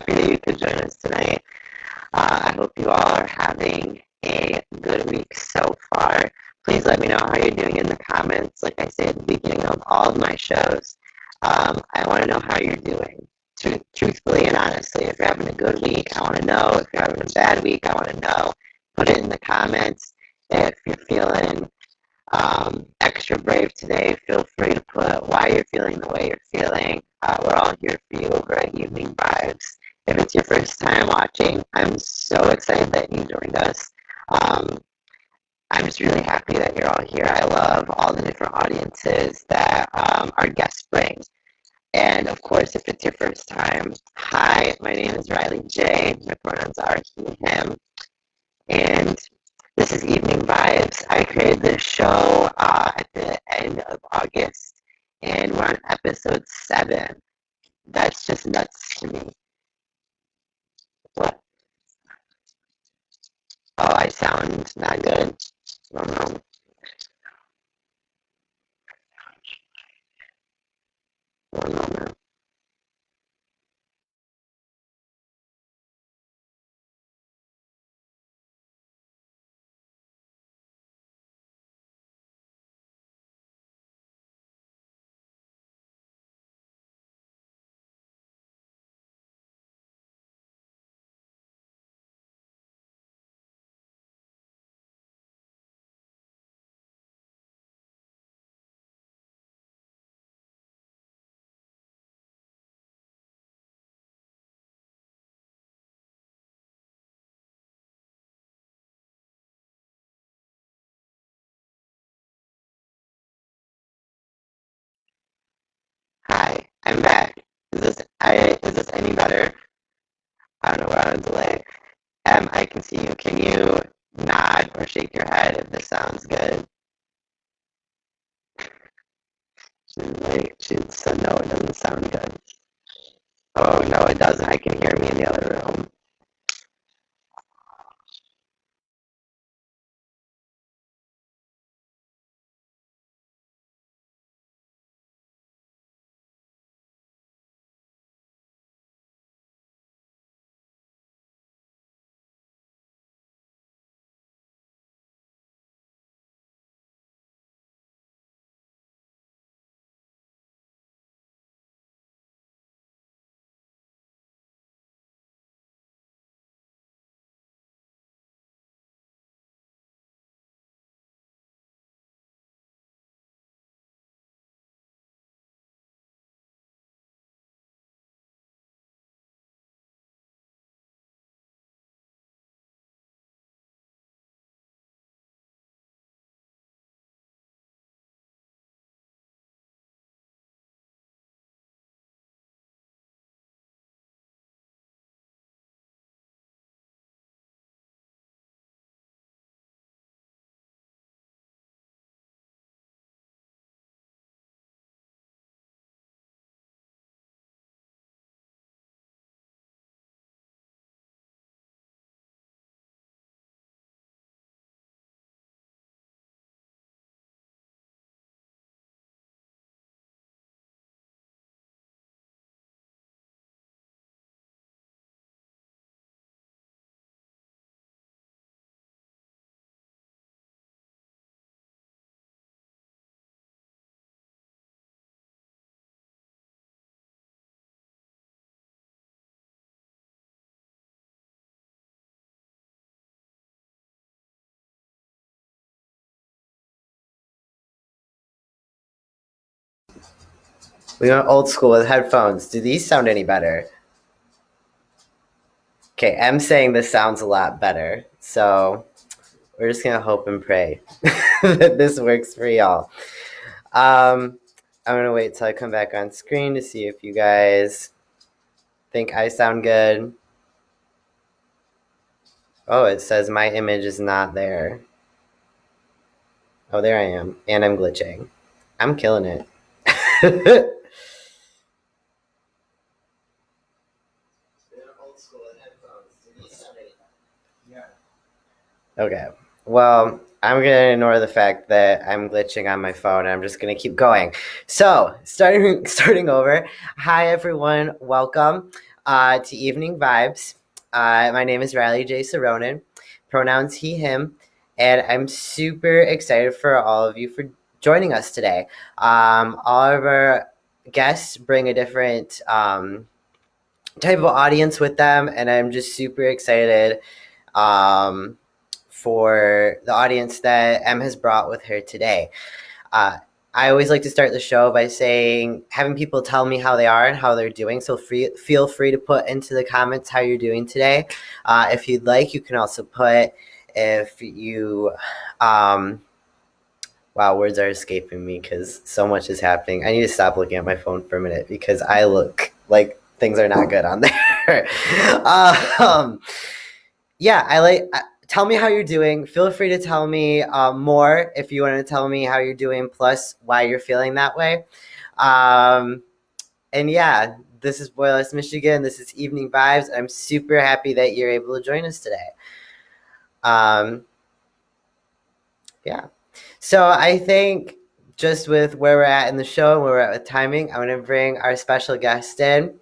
happy that you could join us tonight. I hope you all are having a good week so far. Please let me know how you're doing in the comments. Like I say at the beginning of all of my shows, I want to know how you're doing. Truthfully and honestly, if you're having a good week, I want to know. If you're having a bad week, I want to know. Put it in the comments. If you're feeling extra brave today, feel free to put why you're feeling the way you're feeling. We're all here for you over at Evening Vibes. If it's your first time watching, I'm so excited that you joined us. I'm just really happy that you're all here. I love all the different audiences that our guests bring. And of course, if it's your first time, hi, my name is Riley J. My pronouns are he, him. And this is Evening Vibes. I created this show at the end of August, and we're on episode 7. That's just nuts to me. What? Oh, I sound not good. I don't know. One moment. Hi, I'm back. Is this any better? I don't know, we're on a delay. I can see you. Can you nod or shake your head if this sounds good? She said no, it doesn't sound good. Oh no, it doesn't. I can hear me in the other room. We went old school with headphones. Do these sound any better? Okay, I'm saying this sounds a lot better. So we're just going to hope and pray that this works for y'all. I'm going to wait till I come back on screen to see if you guys think I sound good. Oh, it says my image is not there. Oh, there I am. And I'm glitching. I'm killing it. Okay. Well, I'm going to ignore the fact that I'm glitching on my phone. I'm just going to keep going. So, starting over. Hi, everyone. Welcome. to Evening Vibes. My name is Riley J. Saronin, pronouns he, him, and I'm super excited for all of you for joining us today. All of our guests bring a different type of audience with them, and I'm just super excited um, for the audience that Em has brought with her today. Uh, I always like to start the show by saying, having people tell me how they are and how they're doing. So feel free to put into the comments how you're doing today. If you'd like, you can also put if you, wow, words are escaping me because so much is happening. I need to stop looking at my phone for a minute because I look like things are not good on there. um, yeah, I like. Tell me how you're doing. Feel free to tell me more if you want to tell me how you're doing, plus why you're feeling that way. Um, and yeah, this is Boyless, Michigan. This is Evening Vibes. I'm super happy that you're able to join us today. Um, yeah. So I think just with where we're at in the show and where we're at with timing, I'm going to bring our special guest in.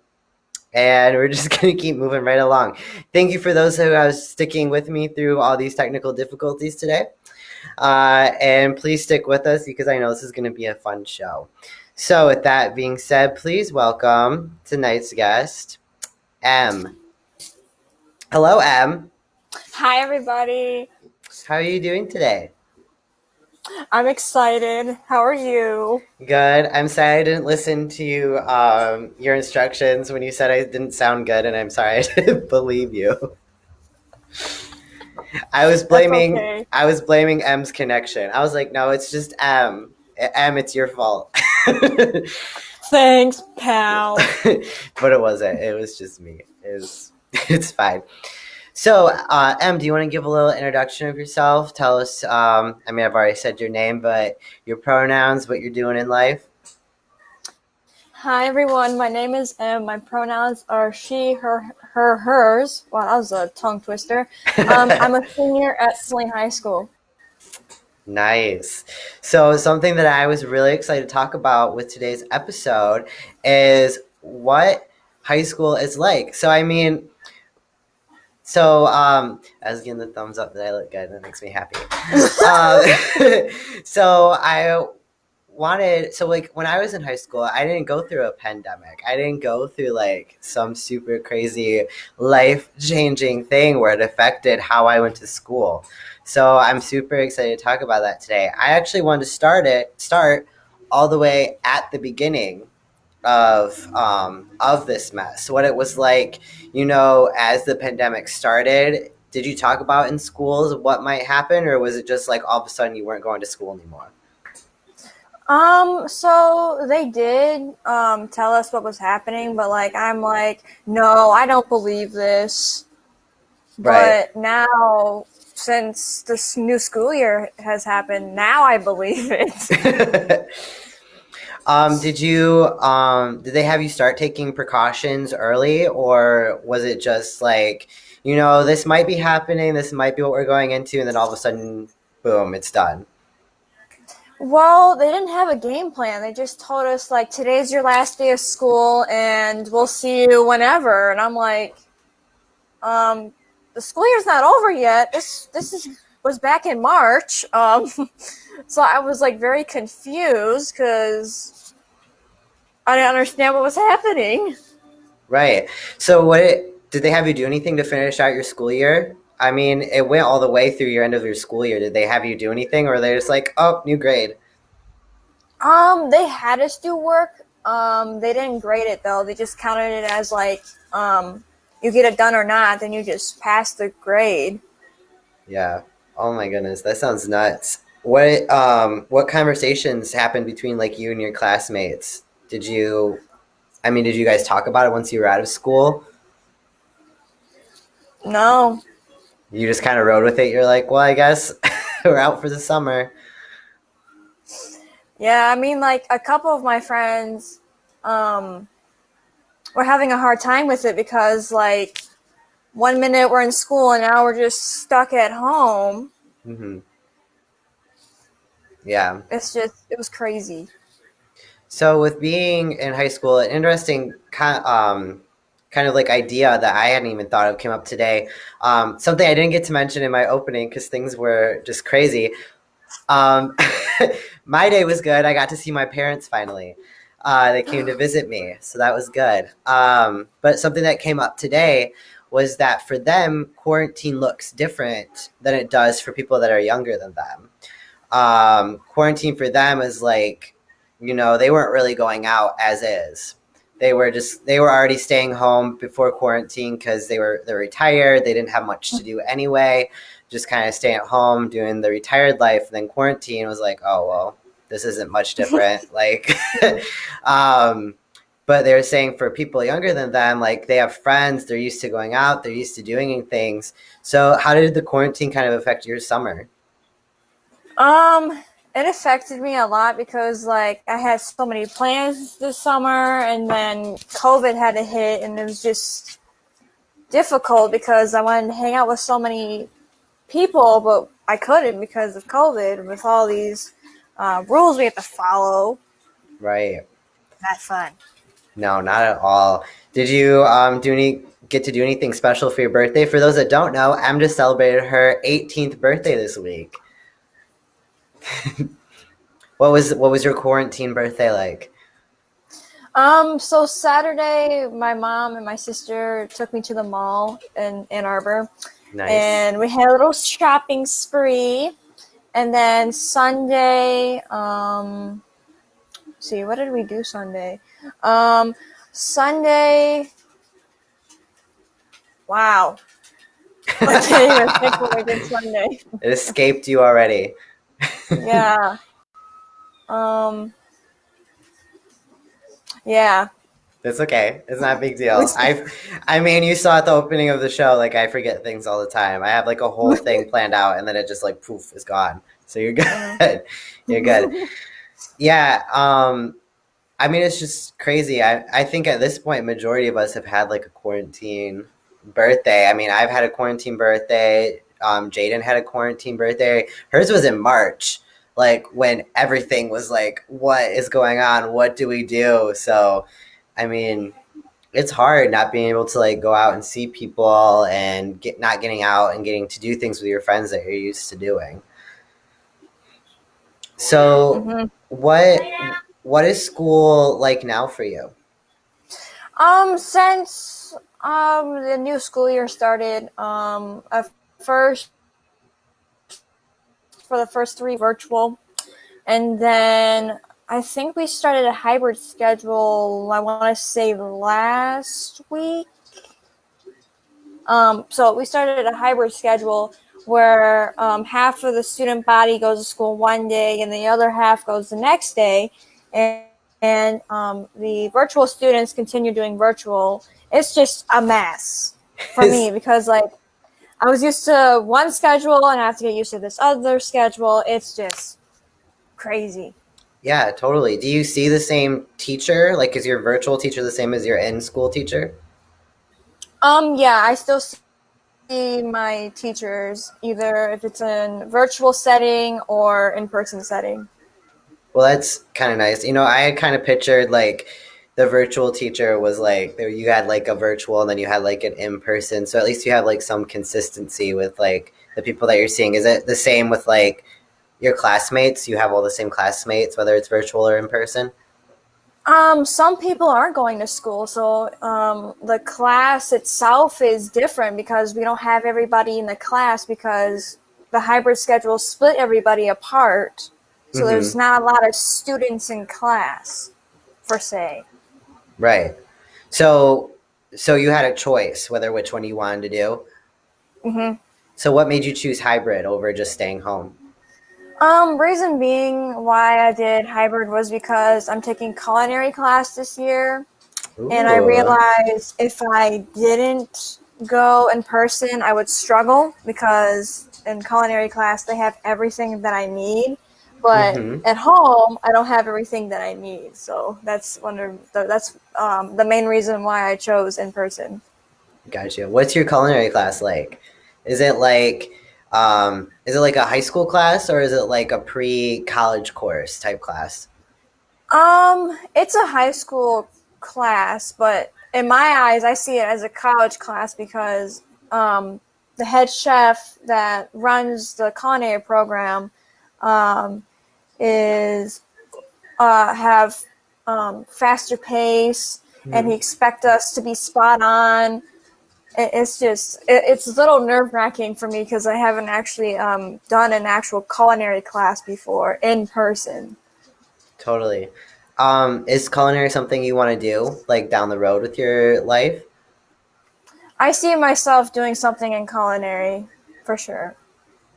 And we're just going to keep moving right along. Thank you for those who are sticking with me through all these technical difficulties today. And please stick with us because I know this is going to be a fun show. So, with that being said, please welcome tonight's guest, Em. Hello, Em. Hi, everybody. How are you doing today? I'm excited. How are you? Good. I'm sorry I didn't listen to your instructions when you said I didn't sound good, and I'm sorry I didn't believe you. I was That's blaming okay. I was blaming M's connection. I was like, no, it's just M. M, it's your fault. But Thanks, pal. it wasn't. It was just me. It's fine. So, M, do you want to give a little introduction of yourself? Tell us. I mean, I've already said your name, but your pronouns, what you're doing in life. Hi, everyone. My name is Em. My pronouns are she, her, hers. Wow, that was a tongue twister. I'm a senior at Saline High School. Nice. So, something that I was really excited to talk about with today's episode is what high school is like. I was getting the thumbs up that I look good. That makes me happy. So I like when I was in high school, I didn't go through a pandemic. I didn't go through like some super crazy life changing thing where it affected how I went to school. So I'm super excited to talk about that today. I actually wanted to start all the way at the beginning of this mess, what it was like, as the pandemic started. Did you talk about in schools what might happen, or was it just like all of a sudden you weren't going to school anymore? So they did tell us what was happening, but I'm like, no, I don't believe this. Right. But now, since this new school year has happened, now I believe it. Did they have you start taking precautions early, or was it just like, this might be happening, this might be what we're going into, and then all of a sudden, boom, it's done? Well, they didn't have a game plan. They just told us like today's your last day of school and we'll see you whenever. And I'm like, um, the school year's not over yet. Was back in March. So I was like very confused because I didn't understand what was happening. Right. So did they have you do anything to finish out your school year? I mean, it went all the way through your end of your school year. Did they have you do anything, or are they just like, oh, new grade? They had us do work. They didn't grade it though. They just counted it as like, you get it done or not, then you just pass the grade. Yeah. Oh my goodness, that sounds nuts. What conversations happened between like you and your classmates? Did you guys talk about it once you were out of school? No. You just kind of rode with it. You're like, well, I guess we're out for the summer. Yeah, I mean, like a couple of my friends um, were having a hard time with it because, like, 1 minute we're in school and now we're just stuck at home. Hmm. Yeah. It was crazy. So with being in high school, an interesting kind of like idea that I hadn't even thought of came up today. Something I didn't get to mention in my opening because things were just crazy. Um, my day was good. I got to see my parents finally. They came to visit me, so that was good. But something that came up today was that for them, quarantine looks different than it does for people that are younger than them. Quarantine for them is like, they weren't really going out as is. They were already staying home before quarantine because they're retired. They didn't have much to do anyway, just kind of staying at home doing the retired life. And then quarantine was like, oh well, this isn't much different. Like, um, but they were saying for people younger than them, like they have friends, they're used to going out, they're used to doing things. So how did the quarantine kind of affect your summer? It affected me a lot because like I had so many plans this summer, and then COVID had to hit, and it was just difficult because I wanted to hang out with so many people, but I couldn't because of COVID with all these rules we have to follow. Right. Not fun. No, not at all. Did you get to do anything special for your birthday? For those that don't know, Em just celebrated her 18th birthday this week. What was your quarantine birthday like? So Saturday, my mom and my sister took me to the mall in Ann Arbor, Nice. and we had a little shopping spree. And then Sunday, see, what did we do Sunday? Um, Sunday, wow, I can't even think what we did Sunday. It escaped you already. Yeah, um, yeah. It's okay. It's not a big We, deal. I mean, you saw at the opening of the show, like I forget things all the time. I have like a whole thing planned out, and then it just like poof is gone. So you're good. You're good. Yeah. I mean, it's just crazy. I think at this point, majority of us have had like a quarantine birthday. I mean, I've had a quarantine birthday. Jaden had a quarantine birthday. Hers was in March, like when everything was like, what is going on? What do we do? So, I mean, it's hard not being able to like go out and see people and not getting out and getting to do things with your friends that you're used to doing. So, mm-hmm. what what is school like now for you? Since the new school year started, at first for the first 3 virtual, and then I think we started a hybrid schedule. I want to say last week. So we started a hybrid schedule where half of the student body goes to school one day and the other half goes the next day, and the virtual students continue doing virtual. It's just a mess for me because like I was used to one schedule and I have to get used to this other schedule. It's just crazy. Yeah, totally. Do you see the same teacher? Like, is your virtual teacher the same as your in-school teacher? Yeah, I still see my teachers either if it's in virtual setting or in person setting. Well, that's kind of nice. I had kind of pictured like the virtual teacher was like you had like a virtual and then you had like an in-person. So at least you have like some consistency with like the people that you're seeing. Is it the same with like your classmates? You have all the same classmates, whether it's virtual or in person? Some people aren't going to school, so the class itself is different because we don't have everybody in the class because the hybrid schedule split everybody apart. So there's Mm-hmm. not a lot of students in class, per se. Right. So so you had a choice whether which one you wanted to do. hmm So what made you choose hybrid over just staying home? Reason being why I did hybrid was because I'm taking culinary class this year, and I Ooh. realized if I didn't go in person, I would struggle because in culinary class they have everything that I need, but Mm-hmm. at home I don't have everything that I need. So that's the main reason why I chose in person. Gotcha. What's your culinary class like? Is it like a high school class or is it like a pre-college course type class? It's a high school class, but in my eyes, I see it as a college class because the head chef that runs the culinary program um, is have faster pace, and he Mhm. expects us to be spot on. It's a little nerve wracking for me because I haven't actually done an actual culinary class before in person. Totally. Is culinary something you want to do like down the road with your life? I see myself doing something in culinary for sure.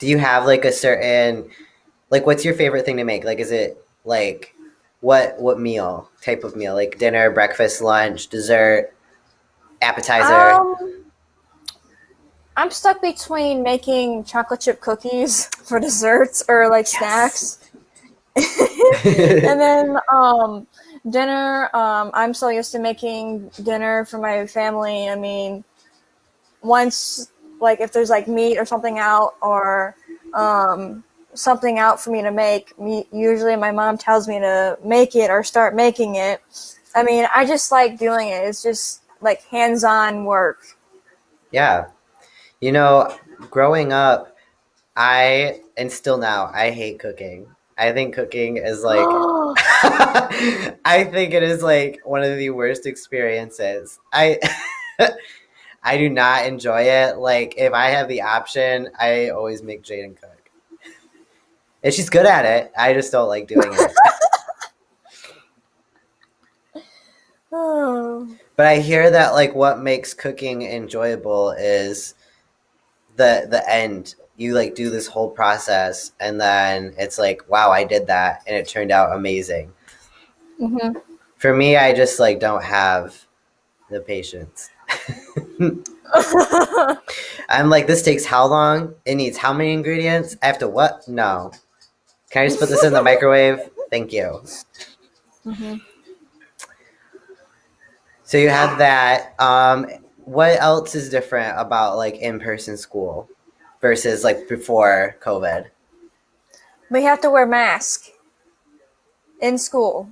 Do you have like a certain like what's your favorite thing to make? Like is it like what meal, type of meal? Like dinner, breakfast, lunch, dessert, appetizer? Um, I'm stuck between making chocolate chip cookies for desserts or like Yes. snacks. And then dinner, I'm so used to making dinner for my family. I mean, once like if there's like meat or something out or um something out for me to make, usually my mom tells me to make it or start making it. I mean, I just like doing it. It's just like hands-on work. Yeah. You know, growing up, I and still now, I hate cooking. I think cooking is like I think it is like one of the worst experiences. I do not enjoy it. Like if I have the option, I always make Jaden cook. And she's good at it. I just don't like doing it. Oh. But I hear that like what makes cooking enjoyable is the end. You like do this whole process and then it's like, wow, I did that and it turned out amazing. Mm-hmm. For me, I just like don't have the patience. I'm like, this takes how long? It needs how many ingredients? I have to what? No. Can I just put this in the microwave? Thank you. Mm-hmm. So you have that. What else is different about like in-person school versus like before COVID? We have to wear masks in school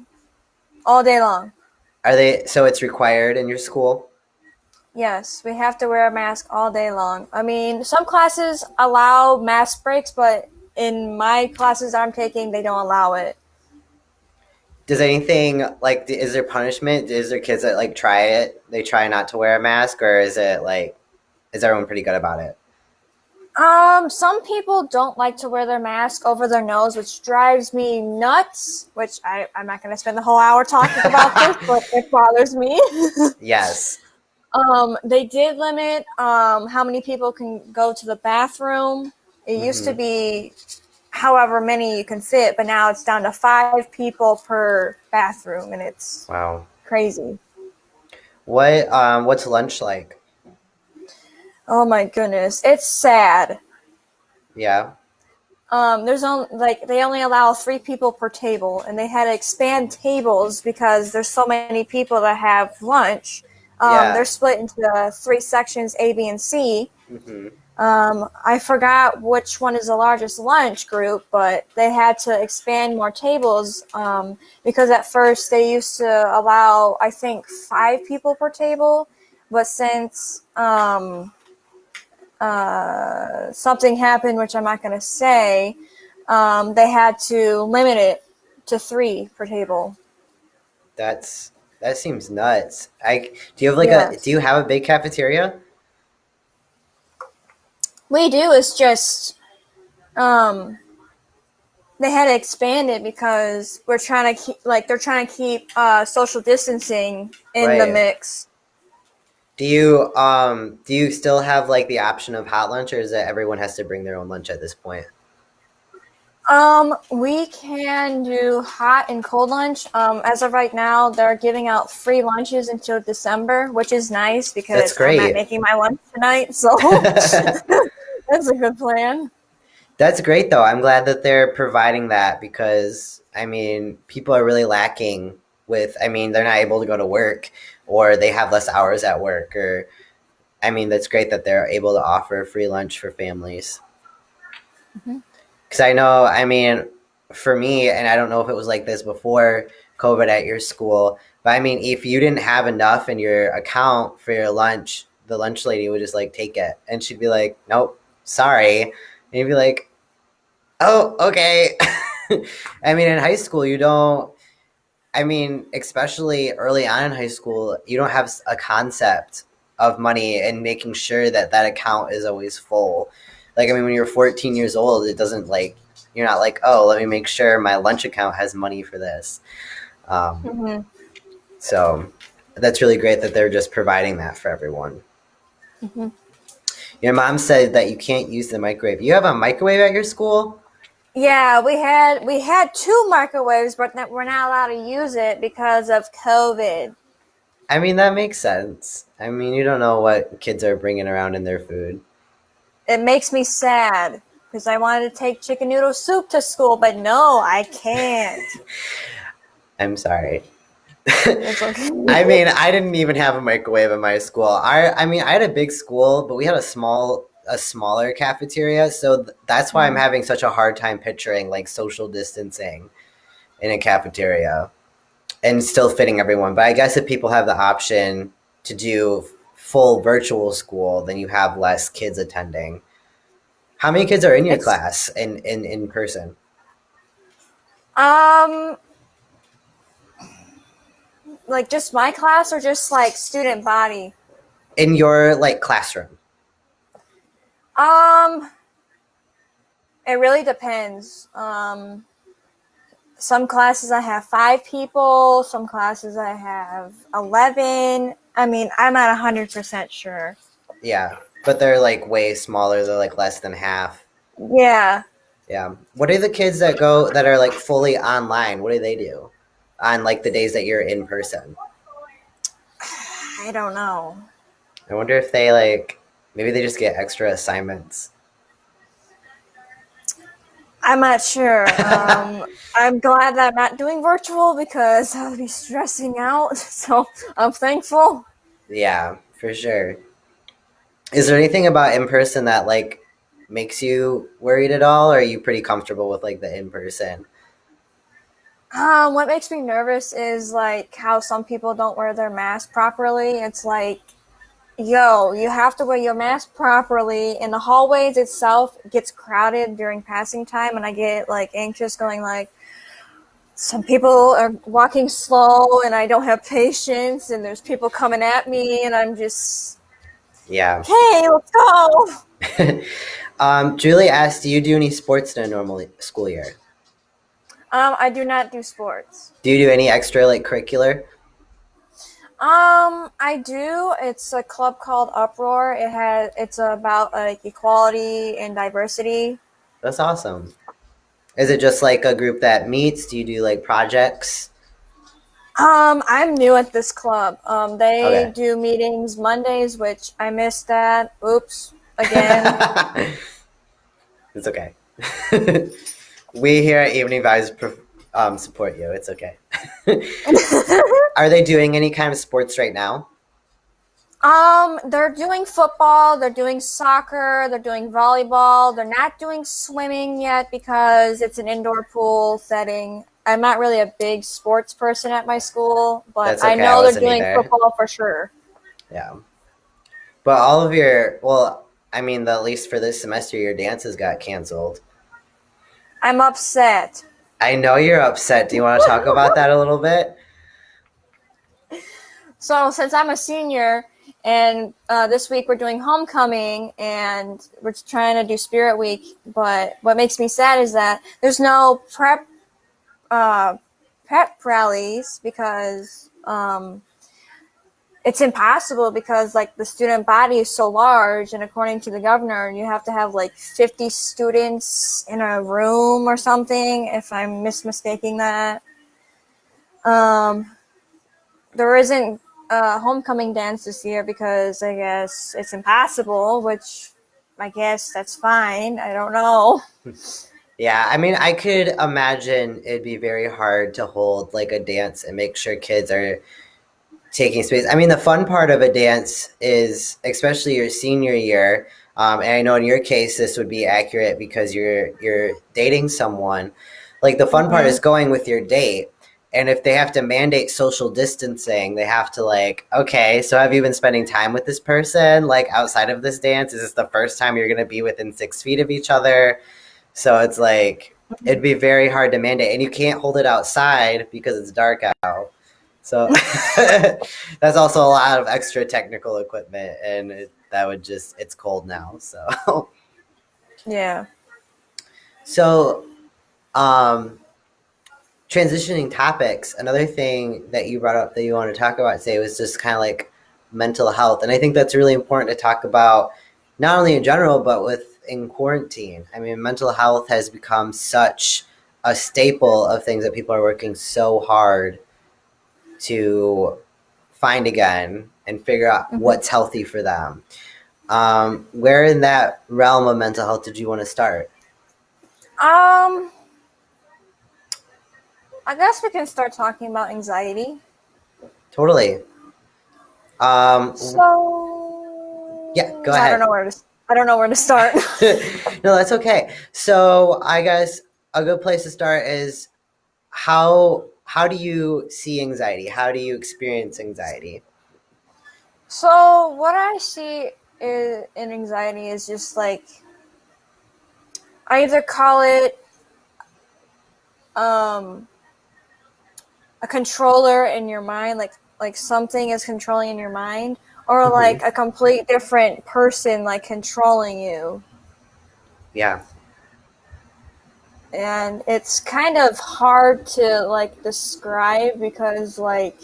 all day long. Are they so it's required in your school? Yes, we have to wear a mask all day long. I mean, some classes allow mask breaks, but in my classes I'm taking, they don't allow it. Does anything like is there punishment? Is there kids that like try it? They try not to wear a mask, or is it like is everyone pretty good about it? Some people don't like to wear their mask over their nose, which drives me nuts, which I'm not going to spend the whole hour talking about this, but it bothers me. Yes. They did limit how many people can go to the bathroom. It used to Mm-hmm. be however many you can fit, but now it's down to 5 people per bathroom, and it's Wow. crazy. What's lunch like? Oh my goodness, it's sad. Yeah. There's only like they only allow 3 people per table, and they had to expand tables because there's so many people that have lunch. They're Yeah. split into 3 sections, A, B, and C. Mm-hmm. I forgot which one is the largest lunch group, but they had to expand more tables because at first they used to allow, I think, 5 people per table, but since something happened, which I'm not going to say, they had to limit it to 3 per table. That's that seems nuts. I do you have like a do Yes. you have a big cafeteria? We do. It's just um, they had to expand it because we're trying to keep like they're trying to keep social distancing in the Right. mix. Do you still have like the option of hot lunch, or is it everyone has to bring their own lunch at this point? We can do hot and cold lunch. As of right now, they're giving out free lunches until December, which is nice That's because I'm not great. making my lunch tonight, so that's a good plan. That's great though. I'm glad that they're providing that because I mean, people are really lacking with I mean, they're not able to go to work or they have less hours at work or I mean, that's great that they're able to offer free lunch for families. Mm-hmm. Because I know, I mean, for me, and I don't know if it was like this before COVID at your school, But I mean, if you didn't have enough in your account for your lunch, the lunch lady would just like take it, and she'd be like, "Nope, sorry," and you'd be like, "Oh, okay." I mean, in high school, you don't. I mean, especially early on in high school, you don't have a concept of money and making sure that that account is always full. Like, I mean, when you're 14 years old, it doesn't like, you're not like, oh, let me make sure my lunch account has money for this. Um, Mm-hmm. so that's really great that they're just providing that for everyone. Mm-hmm. Your mom said that you can't use the microwave. You have a microwave at your school? Yeah, we had two microwaves, but we're not allowed to use it because of COVID. I mean, that makes sense. I mean, you don't know what kids are bringing around in their food. It makes me sad because I wanted to take chicken noodle soup to school, but no, I can't. I'm sorry. It's okay. I mean, I didn't even have a microwave in my school. I mean, I had a big school, but we had a smaller cafeteria, so that's why I'm having such a hard time picturing like social distancing in a cafeteria and still fitting everyone. But I guess if people have the option to do full virtual school, then you have less kids attending. How many kids are in your It's class in person? um like just my class or just like student body? In your like classroom? Um it really depends. Some classes I have 5 people, some classes I have 11. I mean, I'm not 100% sure. Yeah, but they're like way smaller. They're like less than half. Yeah. Yeah. What are the kids that go that are like fully online? What do they do on like the days that you're in person? I don't know. I wonder if they like maybe they just get extra assignments. I'm not sure. I'm glad that I'm not doing virtual because I'll be stressing out. So I'm thankful. Yeah, for sure. Is there anything about in person that like makes you worried at all, or are you pretty comfortable with like the in person? What makes me nervous is like how some people don't wear their mask properly. It's like, yo, you have to wear your mask properly, and the hallways itself gets crowded during passing time, and I get like anxious, going like, some people are walking slow, and I don't have patience, and there's people coming at me, and I'm just, Yeah. okay, let's go. Julie asked, "Do you do any sports in a normal school year? I do not do sports. Do you do any extra like curricular?" I do. It's a club called Uproar. It's about like equality and diversity. That's awesome. Is it just like a group that meets? Do you do like projects? I'm new at this club. They Okay. do meetings Mondays, which I missed that. Oops, again. It's okay. We here at Evening Vibes support you. It's okay. Are they doing any kind of sports right now? They're doing football, they're doing soccer, they're doing volleyball. They're not doing swimming yet because it's an indoor pool setting. I'm not really a big sports person at my school, but That's I okay. I know they're wasn't doing either. football for sure. Yeah. But all of your, well, I mean, at least for this semester, your dances got canceled. I'm upset. I know you're upset. Do you want to talk about that a little bit? So, since I'm a senior, and this week we're doing homecoming, and we're trying to do Spirit Week, but what makes me sad is that there's no uh, prep rallies because it's impossible because like the student body is so large, and according to the governor, you have to have like 50 students in a room or something. If I'm mistaking that, there isn't a homecoming dance this year because I guess it's impossible, which I guess that's fine. I don't know. Yeah, I mean, I could imagine it'd be very hard to hold like a dance and make sure kids are taking space. I mean, the fun part of a dance is, especially your senior year, and I know in your case this would be accurate because you're dating someone. Like the fun part Mm-hmm. is going with your date, And if they have to mandate social distancing, they have to like, okay, so have you been spending time with this person like outside of this dance? Is this the first time you're going to be within 6 feet of each other? So it's like, it'd be very hard to mandate, and you can't hold it outside because it's dark out. So that's also a lot of extra technical equipment, and that would just, it's cold now. So, Yeah. so, transitioning topics, another thing that you brought up that you want to talk about today was just kind of like mental health. And I think that's really important to talk about, not only in general, but in quarantine. I mean, mental health has become such a staple of things that people are working so hard to find again and figure out what's healthy for them. Where in that realm of mental health did you want to start? I guess we can start talking about anxiety. Totally. Yeah, go I ahead. I don't know where to start. No, that's okay. So I guess a good place to start is how do you see anxiety? How do you experience anxiety? So what I see in anxiety is just like, I either call it a controller in your mind, like something is controlling in your mind, or like a complete different person like controlling you. Yeah. And it's kind of hard to like describe because like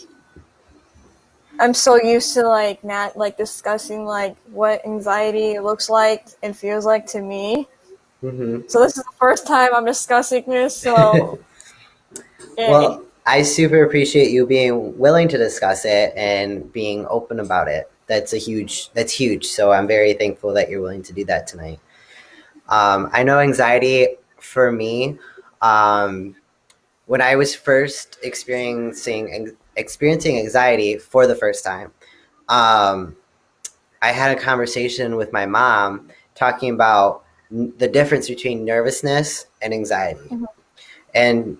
I'm so used to like not like discussing like what anxiety looks like and feels like to me. So this is the first time I'm discussing this, so yay. Well, I super appreciate you being willing to discuss it and being open about it. That's huge. So I'm very thankful that you're willing to do that tonight. I know anxiety for me, when I was first experiencing anxiety for the first time, um, I had a conversation with my mom talking about the difference between nervousness and anxiety. And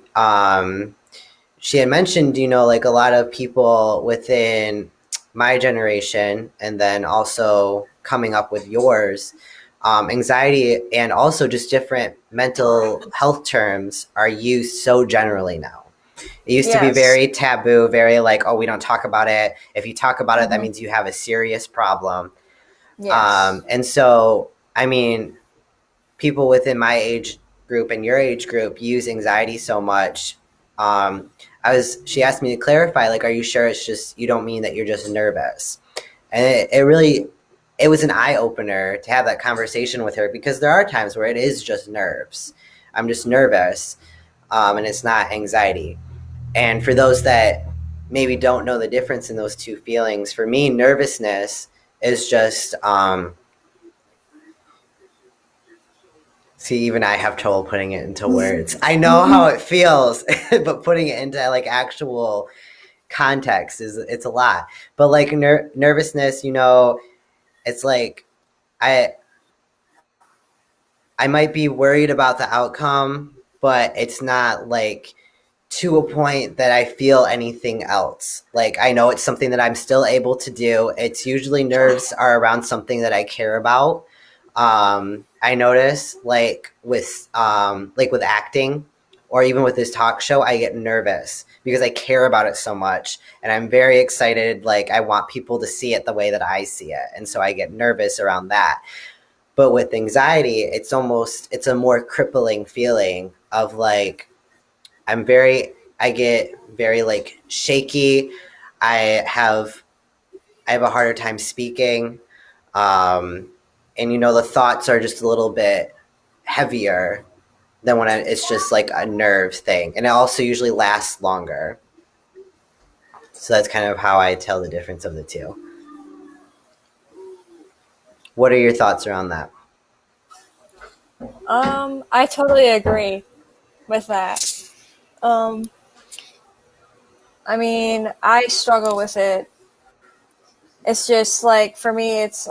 she had mentioned, like a lot of people within my generation, and then also coming up with yours, anxiety and also just different mental health terms are used so generally now. It used to be very taboo, very like, oh, we don't talk about it. If you talk about it, that means you have a serious problem. And so, I mean, people within my age group and your age group use anxiety so much. She asked me to clarify, like, are you sure it's just, you don't mean that you're just nervous? And it was an eye opener to have that conversation with her, because there are times where it is just nerves. I'm just nervous, and it's not anxiety. And for those that maybe don't know the difference in those two feelings, for me, nervousness is just, see, even I have trouble putting it into words. I know how it feels, but putting it into like actual context it's a lot. But like nervousness, it's like I I might be worried about the outcome, but it's not like to a point that I feel anything else. Like I know it's something that I'm still able to do. It's usually nerves are around something that I care about. I notice like with acting or even with this talk show, I get nervous because I care about it so much and I'm very excited. Like I want people to see it the way that I see it. And so I get nervous around that. But with anxiety, it's a more crippling feeling of like, I get very like shaky. I have, I have a harder time speaking. And the thoughts are just a little bit heavier than when it's just like a nerve thing. And it also usually lasts longer. So that's kind of how I tell the difference of the two. What are your thoughts around that? I totally agree with that. I mean, I struggle with it. It's just like for me, it's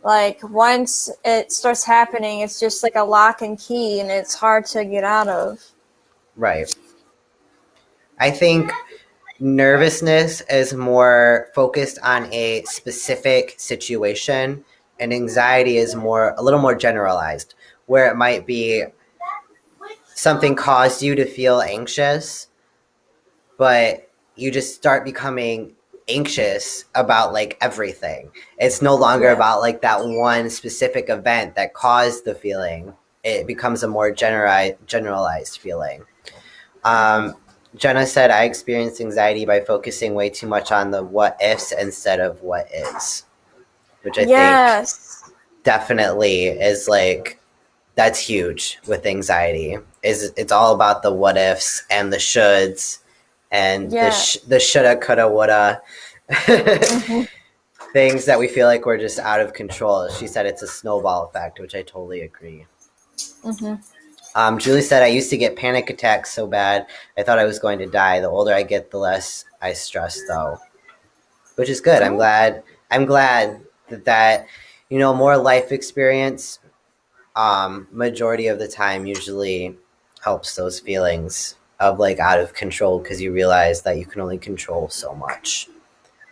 like once it starts happening, it's just like a lock and key, and it's hard to get out of. Right. I think nervousness is more focused on a specific situation, and anxiety is a little more generalized, where it might be something caused you to feel anxious, but you just start becoming anxious about like everything. It's no longer Yeah. about like that one specific event that caused the feeling. It becomes a more generalized feeling. Um, Jenna said, I experienced anxiety by focusing way too much on the what ifs instead of what is, which I think Yes. definitely is like, that's huge with anxiety. Is it's all about the what ifs and the shoulds and Yeah. the shoulda, coulda, woulda Hmm. things that we feel like we're just out of control. She said it's a snowball effect, which I totally agree. Hmm. Julie said, I used to get panic attacks so bad, I thought I was going to die. The older I get, the less I stress, though, which is good. I'm Oh. glad. I'm glad that more life experience, majority of the time, usually helps those feelings of like out of control because you realize that you can only control so much.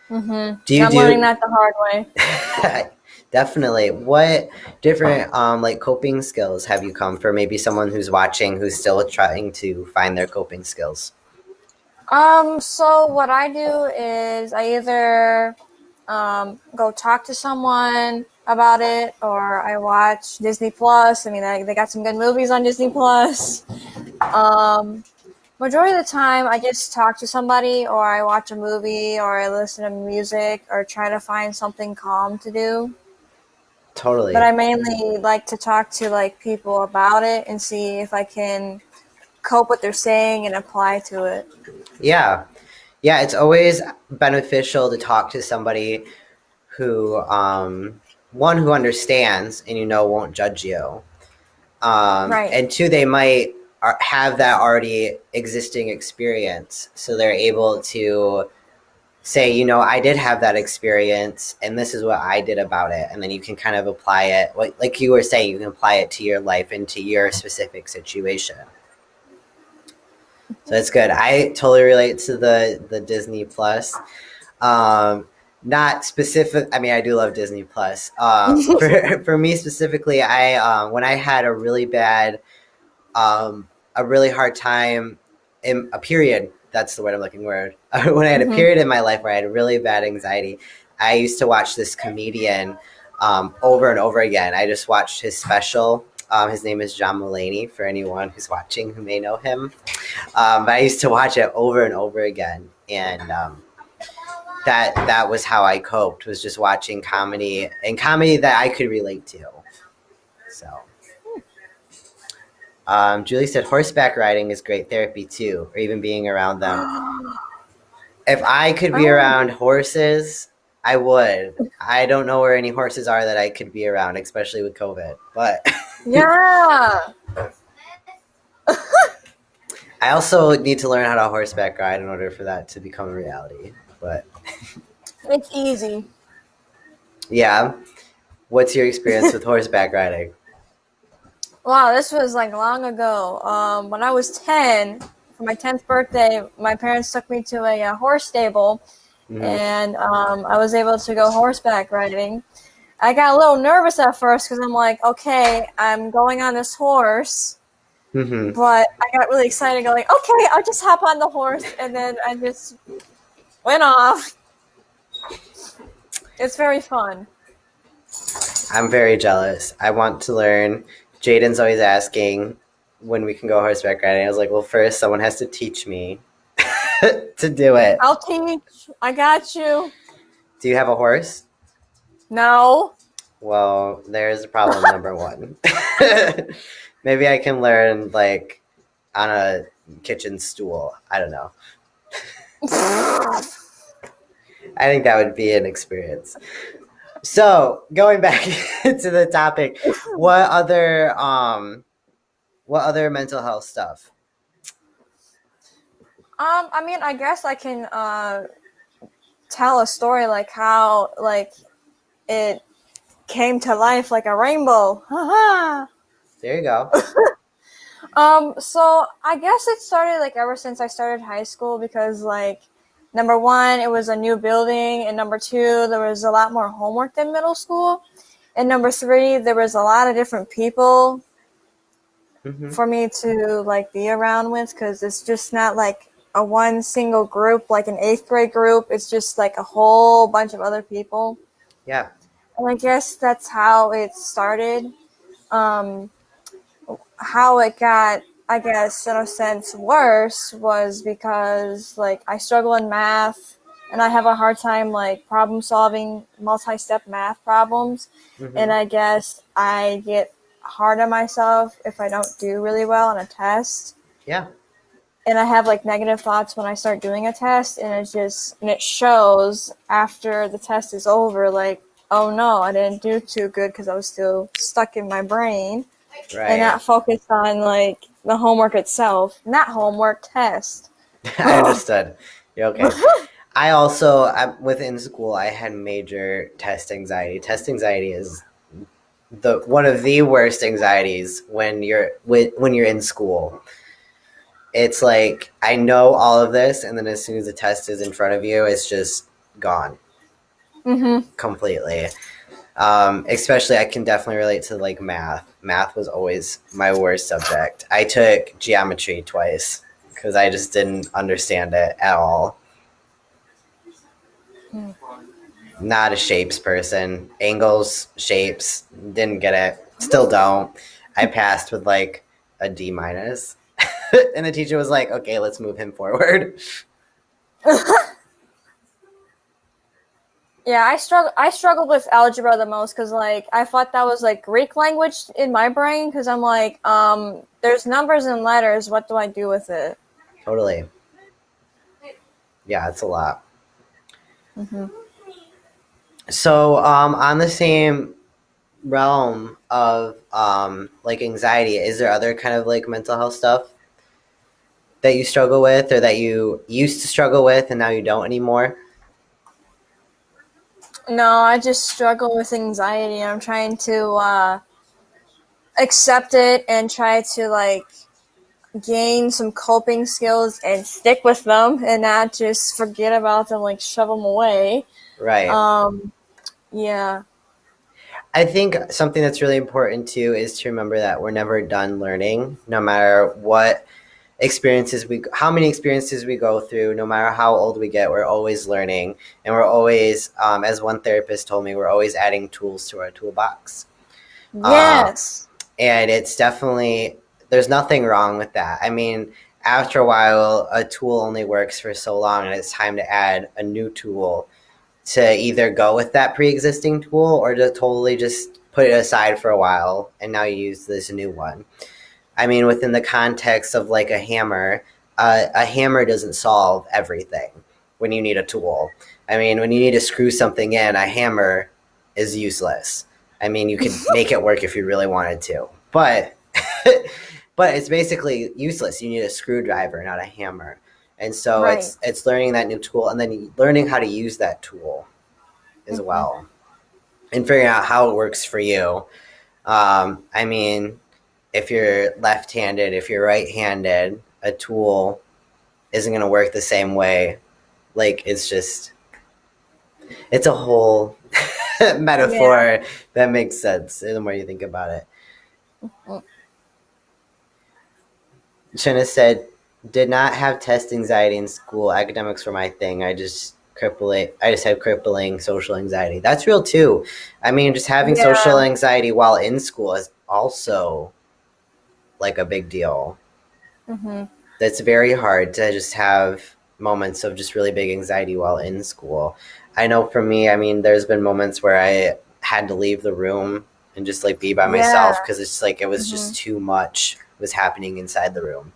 Hmm. Do you I'm learning do? that the hard way. Definitely. What different like coping skills have you come for maybe someone who's watching who's still trying to find their coping skills? So what I do is I either go talk to someone about it, or I watch Disney Plus. I mean, they got some good movies on Disney Plus. Um, Majority of the time, I just talk to somebody, or I watch a movie, or I listen to music, or try to find something calm to do. But Totally. I mainly like to talk to like people about it and see if I can cope what they're saying and apply to it. Yeah. Yeah, it's always beneficial to talk to somebody who one who understands and won't judge you. Right. And two, they might have that already existing experience, so they're able to say, I did have that experience, and this is what I did about it, and then you can kind of apply it, like you were saying, you can apply it to your life and to your specific situation. So it's good. I totally relate to the Disney Plus. Um, Not specific. I mean, I do love Disney Plus. For me specifically, I when I had a really hard time in a period. That's the word I'm looking for. When I had a Hmm. period in my life where I had really bad anxiety, I used to watch this comedian over and over again. I just watched his special. His name is John Mulaney, for anyone who's watching who may know him. But I used to watch it over and over again, and that was how I coped, was just watching comedy, and comedy that I could relate to. So, Julie said horseback riding is great therapy too, or even being around them. If I could I be want around horses, I would. I don't know where any horses are that I could be around, especially with COVID. But Yeah. I also need to learn how to horseback ride in order for that to become a reality. But It's easy. yeah, what's your experience with horseback riding? Wow, this was like long ago. When I was 10, for my 10th birthday, my parents took me to a horse stable, Mm-hmm. and I was able to go horseback riding. I got a little nervous at first because I'm like, okay, I'm going on this horse, Mm-hmm. but I got really excited, going, okay, I'll just hop on the horse, and then I just went off. It's very fun. I'm very jealous. I want to learn. Jaden's always asking when we can go horseback riding. I was like, well, first someone has to teach me to do it. I'll teach. I got you. Do you have a horse? No. Well, there's problem number one. Maybe I can learn like on a kitchen stool. I don't know. I think that would be an experience. So going back to the topic, what other mental health stuff? I mean, I guess I can tell a story like how like it came to life like a rainbow. Haha. There you go. So I guess it started like ever since I started high school because like number one, it was a new building, and number two, there was a lot more homework than middle school, and number three, there was a lot of different people Hmm. for me to like be around with because it's just not like a one single group like an eighth grade group. It's just like a whole bunch of other people, Yeah. and I guess that's how it started. Um, how it got, I guess, in a sense, worse was because like I struggle in math and I have a hard time like problem solving multi-step math problems, and Hmm. I guess I get hard on myself if I don't do really well on a test. Yeah. And I have like negative thoughts when I start doing a test, and it shows after the test is over like, oh no, I didn't do too good because I was still stuck in my brain and Right. not focused on like the homework itself, not homework test. I understood. You're okay. I also, within school, I had major test anxiety. Test anxiety is the one of the worst anxieties when you're in school. It's like I know all of this, and then as soon as the test is in front of you, it's just gone Mm-hmm. completely. Especially, I can definitely relate to like math. Math was always my worst subject. I took geometry twice because I just didn't understand it at all. Not a shapes person. Angles, shapes, didn't get it. Still don't. I passed with like a D minus. And the teacher was like, okay, let's move him forward. Yeah, I struggled with algebra the most because like I thought that was like Greek language in my brain because I'm like, there's numbers and letters. What do I do with it? Totally. Yeah, it's a lot. Mm-hmm. So, on the same realm of like anxiety, is there other kind of like mental health stuff that you struggle with or that you used to struggle with and now you don't anymore? No, I just struggle with anxiety. I'm trying to accept it and try to like gain some coping skills and stick with them and not just forget about them, like shove them away. Right. Um, yeah. I think something that's really important too is to remember that we're never done learning, no matter what how many experiences we go through, no matter how old we get, we're always learning. And we're always, as one therapist told me, we're always adding tools to our toolbox. Uh, Yes. and it's definitely, there's nothing wrong with that. I mean, after a while, a tool only works for so long, and it's time to add a new tool to either go with that pre-existing tool or to totally just put it aside for a while and now you use this new one. I mean, within the context of like a hammer doesn't solve everything when you need a tool. I mean, when you need to screw something in, a hammer is useless. I mean, you could make it work if you really wanted to, but but it's basically useless. You need a screwdriver, not a hammer. And so Right. it's learning that new tool and then learning how to use that tool as Mm-hmm. well and figuring out how it works for you. I mean, if you're left-handed, if you're right-handed, a tool isn't going to work the same way. Like it's a whole Yeah. metaphor that makes sense the more you think about it. Shanna said, "Did not have test anxiety in school. Academics were my thing. I just had crippling social anxiety. That's real too. I mean, just having social Yeah. anxiety while in school is also like a big deal. Mm-hmm. That's very hard to just have moments of just really big anxiety while in school. I know for me, I mean, there's been moments where I had to leave the room and just like be by Yeah. myself because it's just like it was Mm-hmm. just too much was happening inside the room.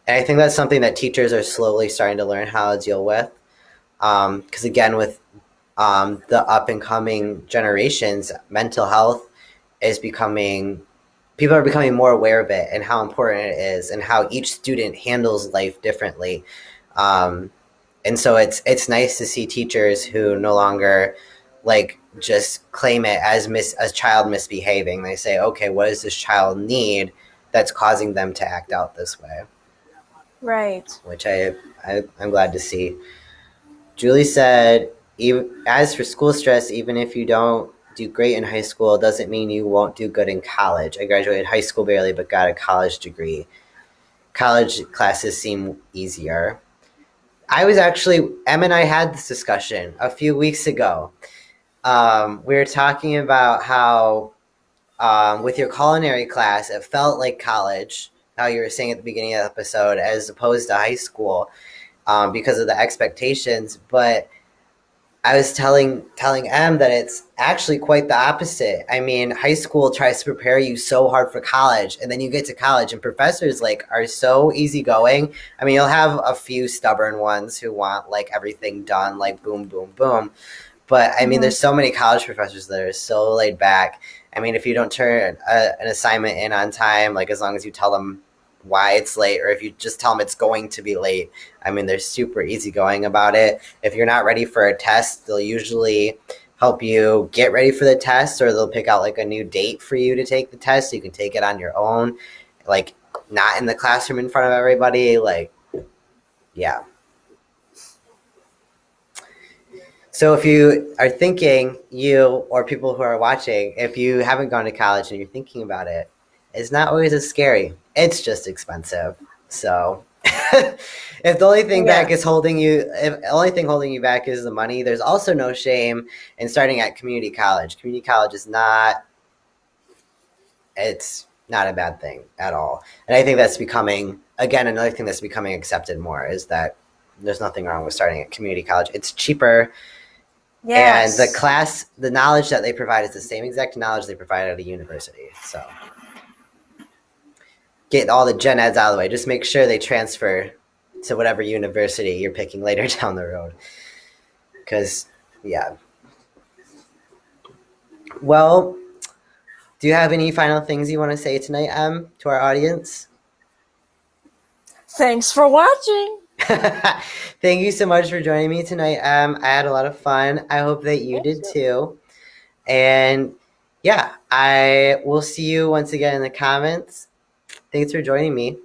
And I think that's something that teachers are slowly starting to learn how to deal with. Because again, with the up and coming generations, mental health is becoming people are becoming more aware of it and how important it is and how each student handles life differently. Um, and so it's nice to see teachers who no longer like just claim it as child misbehaving. They say, okay, what does this child need that's causing them to act out this way. Right. Which I'm glad to see. Julie said, as for school stress, even if you don't do great in high school, doesn't mean you won't do good in college. I graduated high school barely, but got a college degree. College classes seem easier. Em and I had this discussion a few weeks ago. We were talking about how with your culinary class, it felt like college, how you were saying at the beginning of the episode, as opposed to high school, because of the expectations. But I was telling Em that it's actually quite the opposite. I mean, high school tries to prepare you so hard for college, and then you get to college, and professors like are so easygoing. I mean, you'll have a few stubborn ones who want like everything done, like boom, boom, boom. But I mean, there's so many college professors that are so laid back. I mean, if you don't turn an assignment in on time, like as long as you tell them why it's late, or if you just tell them it's going to be late, I mean, they're super easygoing about it. If you're not ready for a test, they'll usually help you get ready for the test, or they'll pick out like a new date for you to take the test so you can take it on your own, like not in the classroom in front of everybody. Like, yeah. So if you are thinking, you or people who are watching, if you haven't gone to college and you're thinking about it, it's not always as scary. It's just expensive. So if the only thing back is holding you, if the only thing holding you back is the money, there's also no shame in starting at community college. Community college is not, it's not a bad thing at all. And I think that's becoming, again, another thing that's becoming accepted more is that there's nothing wrong with starting at community college. It's cheaper. Yes. And the knowledge that they provide is the same exact knowledge they provide at a university. So get all the gen eds out of the way. Just make sure they transfer to whatever university you're picking later down the road. Because, yeah. Well, do you have any final things you want to say tonight, to our audience? Thanks for watching. Thank you so much for joining me tonight. I had a lot of fun. I hope that you did too. And yeah, I will see you once again in the comments. Thanks for joining me.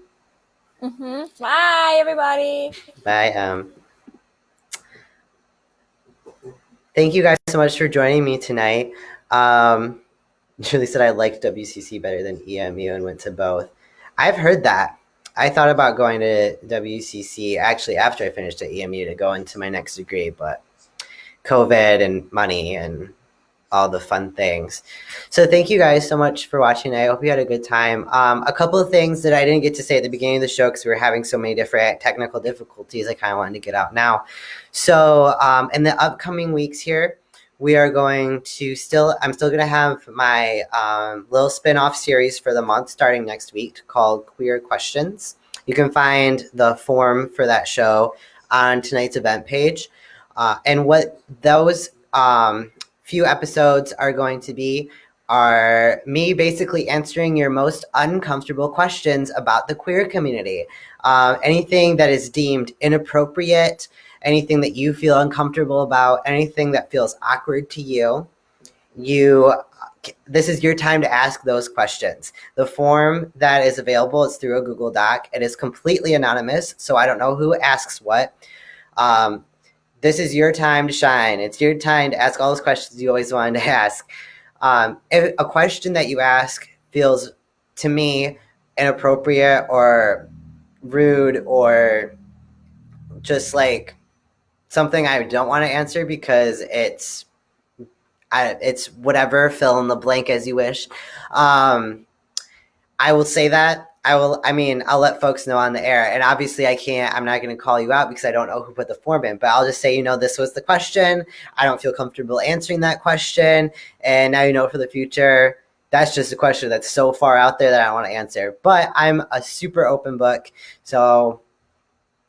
Bye, everybody. Bye. Thank you guys so much for joining me tonight. Julie said I liked WCC better than EMU and went to both. I've heard that. I thought about going to WCC actually after I finished at EMU to go into my next degree, but COVID and money and all the fun things. So thank you guys so much for watching. I hope you had a good time. A couple of things that I didn't get to say at the beginning of the show because we were having so many different technical difficulties, I kind of wanted to get out now. So in the upcoming weeks here, we are going to I'm still going to have my little spin-off series for the month starting next week called Queer Questions. You can find the form for that show on tonight's event page. And what those few episodes are going to be are me basically answering your most uncomfortable questions about the queer community. Anything that is deemed inappropriate, anything that you feel uncomfortable about, anything that feels awkward to you, this is your time to ask those questions. The form that is available is through a Google Doc. It is completely anonymous, so I don't know who asks what. This is your time to shine. It's your time to ask all those questions you always wanted to ask. If a question that you ask feels, to me, inappropriate or rude or just like something I don't want to answer because it's whatever, fill in the blank as you wish. I will say that. I'll let folks know on the air. And obviously I'm not going to call you out because I don't know who put the form in, but I'll just say, this was the question. I don't feel comfortable answering that question. And now you know for the future, that's just a question that's so far out there that I don't want to answer. But I'm a super open book. So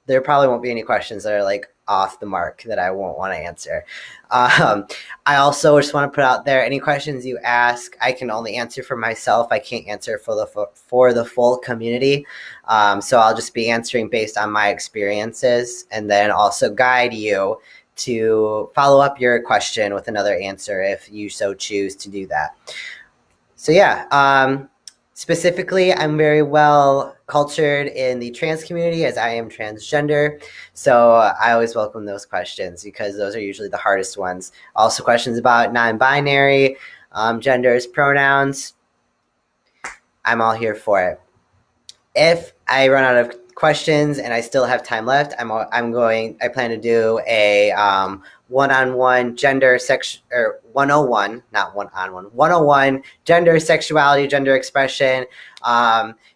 there probably won't be any questions that are like off the mark that I won't want to answer. I also just want to put out there, any questions you ask, I can only answer for myself. I can't answer for the full community. So I'll just be answering based on my experiences and then also guide you to follow up your question with another answer if you so choose to do that. So yeah, Specifically, I'm very well cultured in the trans community as I am transgender. So I always welcome those questions because those are usually the hardest ones. Also, questions about non binary, genders, pronouns. I'm all here for it. If I run out of questions and I still have time left, I plan to do a one-on-one gender sex or 101, not one-on-one, 101 gender sexuality, gender expression,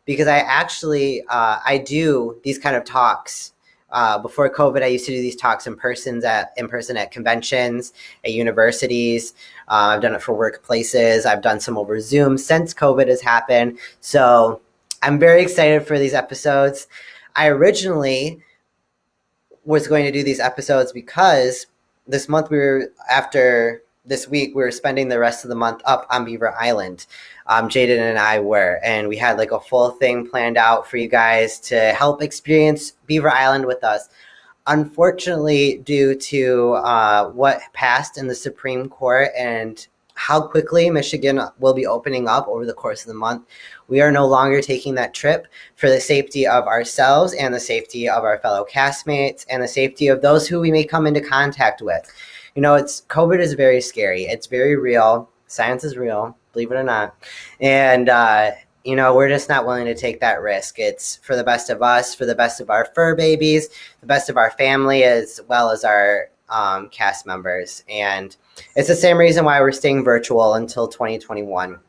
because I do these kind of talks. Before COVID, I used to do these talks in person at conventions, at universities. I've done it for workplaces. I've done some over Zoom since COVID has happened. So I'm very excited for these episodes. I originally was going to do these episodes because this month after this week, we were spending the rest of the month up on Beaver Island. Jaden and I were, and we had like a full thing planned out for you guys to help experience Beaver Island with us. Unfortunately, due to what passed in the Supreme Court and how quickly Michigan will be opening up over the course of the month, we are no longer taking that trip for the safety of ourselves and the safety of our fellow castmates and the safety of those who we may come into contact with. COVID is very scary. It's very real. Science is real, believe it or not. And, we're just not willing to take that risk. It's for the best of us, for the best of our fur babies, the best of our family, as well as our cast members. And it's the same reason why we're staying virtual until 2021.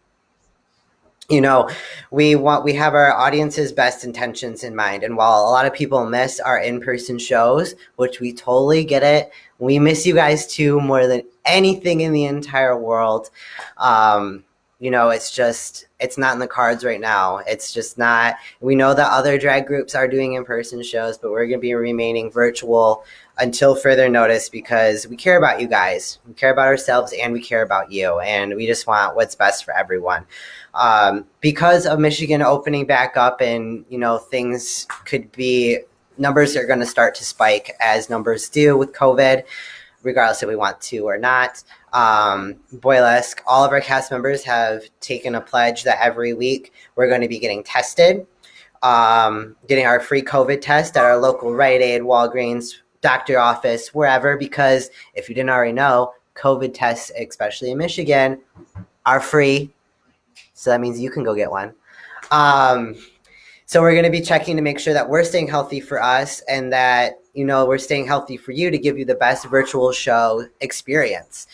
We have our audience's best intentions in mind. And while a lot of people miss our in-person shows, which we totally get it, we miss you guys too more than anything in the entire world. It's not in the cards right now. It's just not. We know that other drag groups are doing in-person shows, but we're going to be remaining virtual until further notice because we care about you guys. We care about ourselves and we care about you. And we just want what's best for everyone. Because of Michigan opening back up and, things numbers are going to start to spike as numbers do with COVID, regardless if we want to or not. Boylesque, all of our cast members have taken a pledge that every week we're going to be getting tested, getting our free COVID test at our local Rite Aid, Walgreens, doctor office, wherever, because if you didn't already know, COVID tests, especially in Michigan, are free. So that means you can go get one. So we're going to be checking to make sure that we're staying healthy for us and that, we're staying healthy for you to give you the best virtual show experience.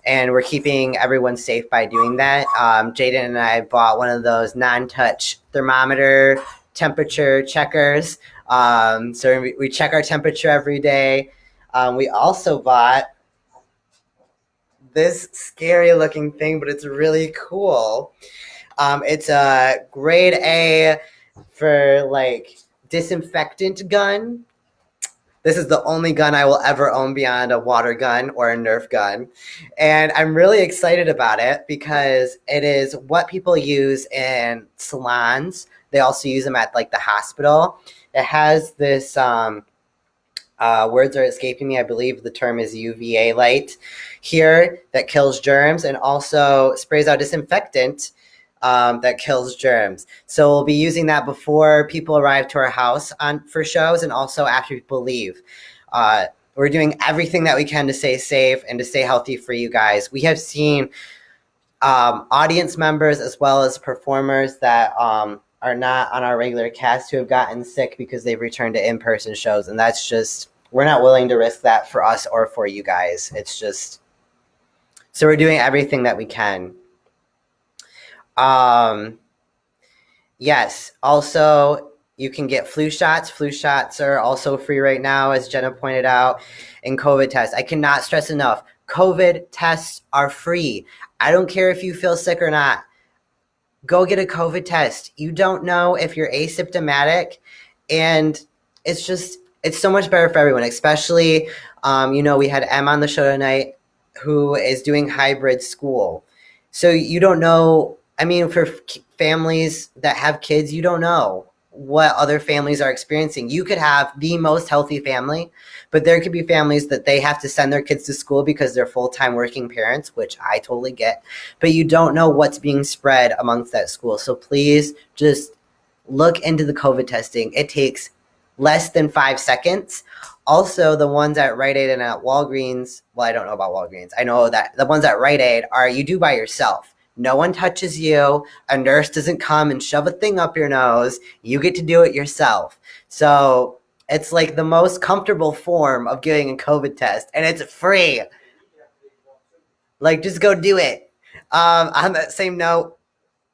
And we're keeping everyone safe by doing that. Jaden and I bought one of those non-touch thermometer temperature checkers. So we check our temperature every day. We also bought this scary looking thing, but it's really cool. It's a grade A for like disinfectant gun. This is the only gun I will ever own beyond a water gun or a Nerf gun. And I'm really excited about it because it is what people use in salons. They also use them at like the hospital. It has this, words are escaping me. I believe the term is UVA light here that kills germs and also sprays out disinfectant that kills germs. So we'll be using that before people arrive to our house for shows and also after people leave. We're doing everything that we can to stay safe and to stay healthy for you guys. We have seen audience members as well as performers that are not on our regular cast who have gotten sick because they've returned to in-person shows. And that's just, we're not willing to risk that for us or for you guys. It's just, so we're doing everything that we can. Yes. Also, you can get flu shots. Flu shots are also free right now, as Jenna pointed out, and COVID tests. I cannot stress enough. COVID tests are free. I don't care if you feel sick or not. Go get a COVID test. You don't know if you're asymptomatic, and it's so much better for everyone, especially, we had Em on the show tonight who is doing hybrid school. So you don't know. I mean, for families that have kids, you don't know what other families are experiencing. You could have the most healthy family, but there could be families that they have to send their kids to school because they're full-time working parents, which I totally get, but you don't know what's being spread amongst that school. So please just look into the COVID testing. It takes less than 5 seconds. Also, the ones at Rite Aid and at Walgreens, well, I don't know about Walgreens. I know that the ones at Rite Aid are you do by yourself. No one touches you. A nurse doesn't come and shove a thing up your nose. You get to do it yourself. So it's like the most comfortable form of getting a COVID test, and it's free. Like, just go do it. On that same note,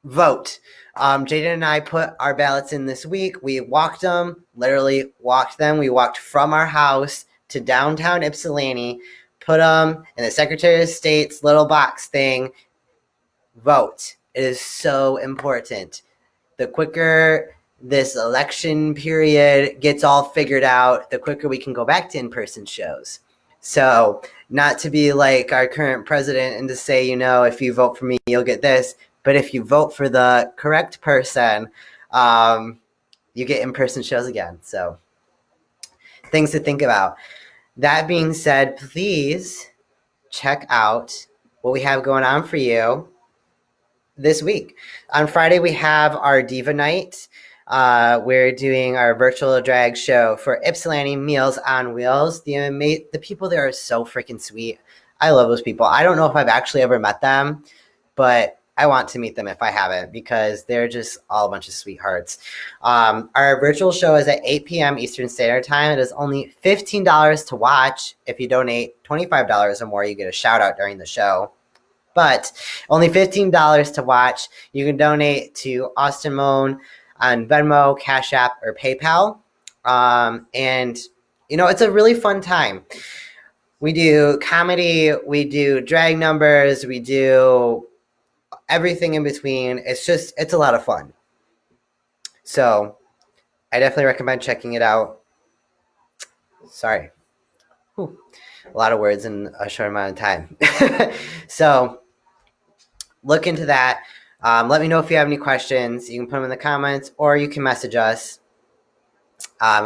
vote. Jaden and I put our ballots in this week. We walked them, literally walked them. We walked from our house to downtown Ypsilanti, put them in the Secretary of State's little box thing. Vote. It is so important. The quicker this election period gets all figured out, the quicker we can go back to in-person shows. So, not to be like our current president and to say, if you vote for me, you'll get this. But if you vote for the correct person, you get in-person shows again. So, things to think about. That being said, please check out what we have going on for you this week. On Friday, we have our Diva Night. We're doing our virtual drag show for Ypsilanti Meals on Wheels. The people there are so freaking sweet. I love those people. I don't know if I've actually ever met them, but I want to meet them if I haven't, because they're just all a bunch of sweethearts. Our virtual show is at 8 p.m. Eastern Standard Time. It is only $15 to watch. If you donate $25 or more, you get a shout out during the show. But only $15 to watch. You can donate to Austin Moan on Venmo, Cash App, or PayPal. And, it's a really fun time. We do comedy, we do drag numbers, we do everything in between. It's a lot of fun. So I definitely recommend checking it out. Sorry. Whew. A lot of words in a short amount of time. So look into that. Let me know if you have any questions. You can put them in the comments, or you can message us.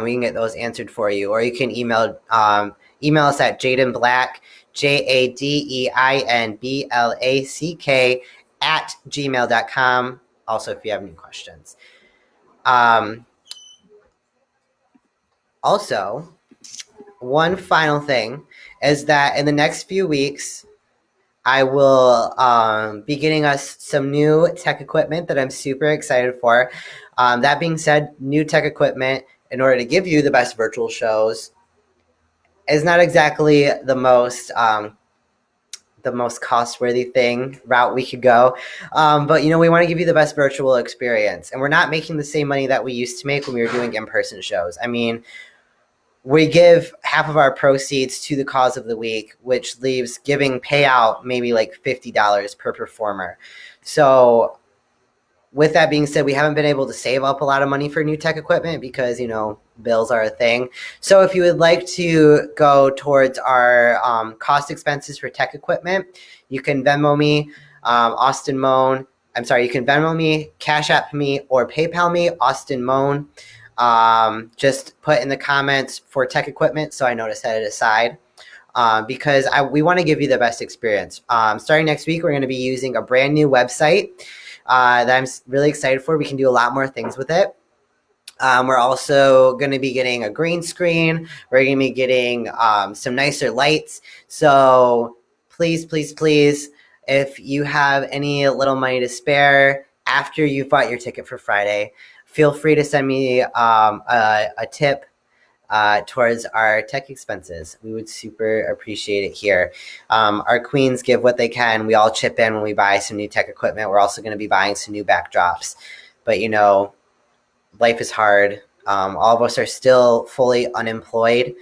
We can get those answered for you. Or you can email us at jadenblack, JADEINBLACK @gmail.com. Also, if you have any questions. Also, one final thing is that in the next few weeks, I will be getting us some new tech equipment that I'm super excited for. That being said, new tech equipment, in order to give you the best virtual shows, is not exactly the most cost-worthy route we could go. But, we want to give you the best virtual experience. And we're not making the same money that we used to make when we were doing in-person shows. I mean, we give half of our proceeds to the cause of the week, which leaves giving payout maybe like $50 per performer. So with that being said, we haven't been able to save up a lot of money for new tech equipment because, bills are a thing. So if you would like to go towards our cost expenses for tech equipment, you can Venmo me, Austin Moan. I'm sorry, you can Venmo me, Cash App me, or PayPal me, Austin Moan. Just put in the comments for tech equipment so I know to set it aside. Because we want to give you the best experience. Starting next week, we're going to be using a brand new website that I'm really excited for. We can do a lot more things with it. We're also going to be getting a green screen. We're going to be getting some nicer lights. So please, please, please, if you have any little money to spare after you've bought your ticket for Friday, feel free to send me a tip towards our tech expenses. We would super appreciate it here. Our queens give what they can. We all chip in when we buy some new tech equipment. We're also going to be buying some new backdrops. But, life is hard. All of us are still fully unemployed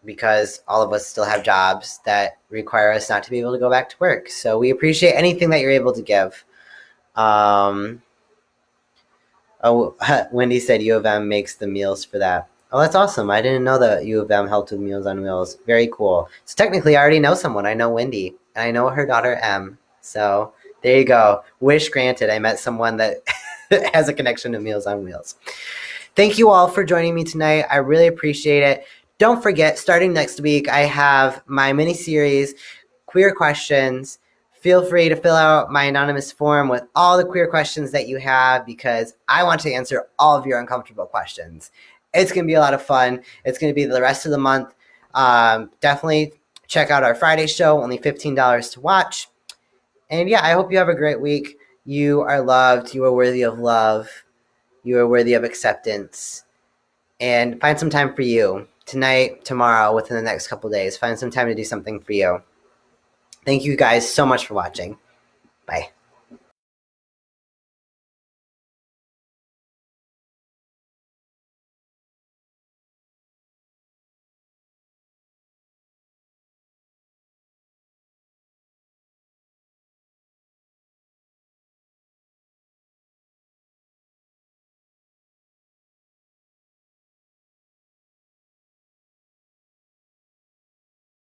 because all of us still have jobs that require us not to be able to go back to work. So we appreciate anything that you're able to give. Wendy said U of M makes the meals for that. Oh, that's awesome. I didn't know that U of M helped with Meals on Wheels. Very cool. So technically, I already know someone. I know Wendy, and I know her daughter, M. So there you go. Wish granted. I met someone that has a connection to Meals on Wheels. Thank you all for joining me tonight. I really appreciate it. Don't forget, starting next week, I have my mini series, Queer Questions. Feel free to fill out my anonymous form with all the queer questions that you have, because I want to answer all of your uncomfortable questions. It's going to be a lot of fun. It's going to be the rest of the month. Definitely check out our Friday show, only $15 to watch. And yeah, I hope you have a great week. You are loved. You are worthy of love. You are worthy of acceptance. And find some time for you tonight, tomorrow, within the next couple days. Find some time to do something for you. Thank you guys so much for watching. Bye.